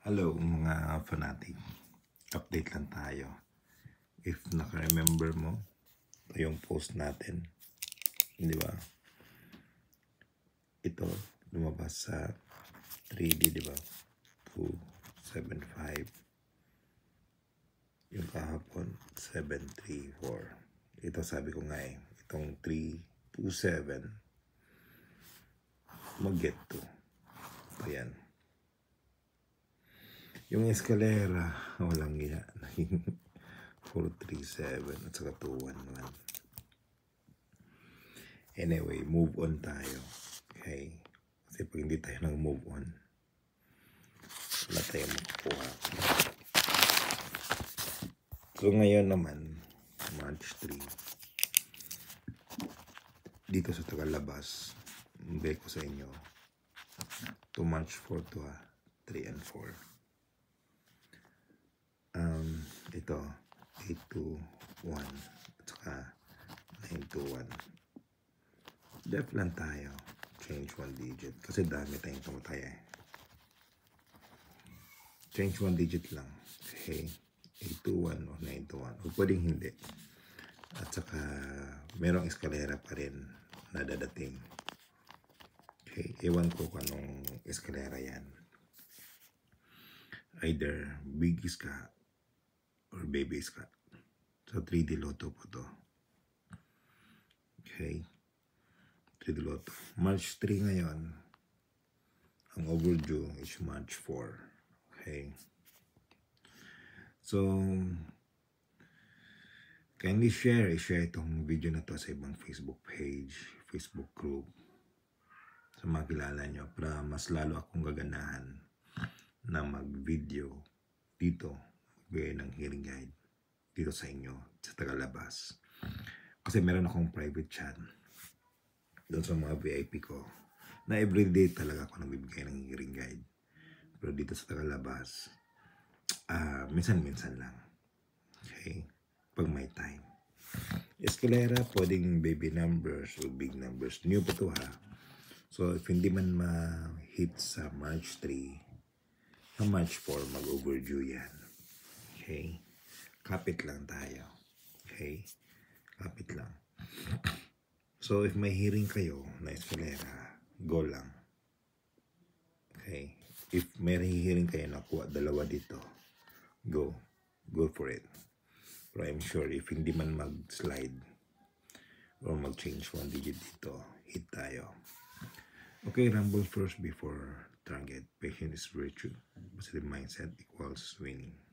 Hello mga fanatic, update lang tayo. If naka-remember mo, ito yung post natin, di ba? Ito, lumabas sa 3D, di ba? 275. Yung kahapon, 734. Ito sabi ko nga itong 327, mag-get to. Ito yan. Yung eskalera, walang iya. 437 at saka 211. Anyway, move on tayo. Okay? Kasi pag hindi tayo nag-move on, wala tayong makukuha. So ngayon naman, March 3, dito sa Tagalabas, bigay ko sa inyo, to March 4 to 3 and 4. Ito, 821 at saka 921. Def lang tayo. Change one digit. Kasi dami tayong tumataya Change one digit lang. Okay. 821 o 921. O pwedeng hindi. At saka merong eskalera pa rin na dadating. Okay. Ewan ko kung anong eskalera yan. Either big iska or baby iska. So 3D Lotto po to. Okay. 3D Lotto. March 3 ngayon. Ang overdue is March 4. Okay. So, kindly share itong video na to sa ibang Facebook page, Facebook group. Sa mga kilala nyo para mas lalo akong gaganahan na mag-video dito, magbigay ng hearing guide dito sa inyo, sa Tagalabas. Kasi meron akong private chat doon sa mga VIP ko na everyday talaga ako nagbibigay ng hearing guide. Pero dito sa Tagalabas, minsan-minsan lang. Okay? Pag may time. Eskalera, pwedeng baby numbers o big numbers. New pa to ha. So, if hindi man ma-hit sa March 3, sa March 4, mag-overdue yan. Okay? Kapit lang tayo. Okay? Kapit lang. So, if may hearing kayo na eskalera, go lang. Okay? If may hearing kayo na kuha dalawa dito, go for it. But I'm sure if hindi man mag-slide or mag-change one digit dito, hit tayo. Okay, rumble first before target. Patience is virtue. Positive mindset equals winning.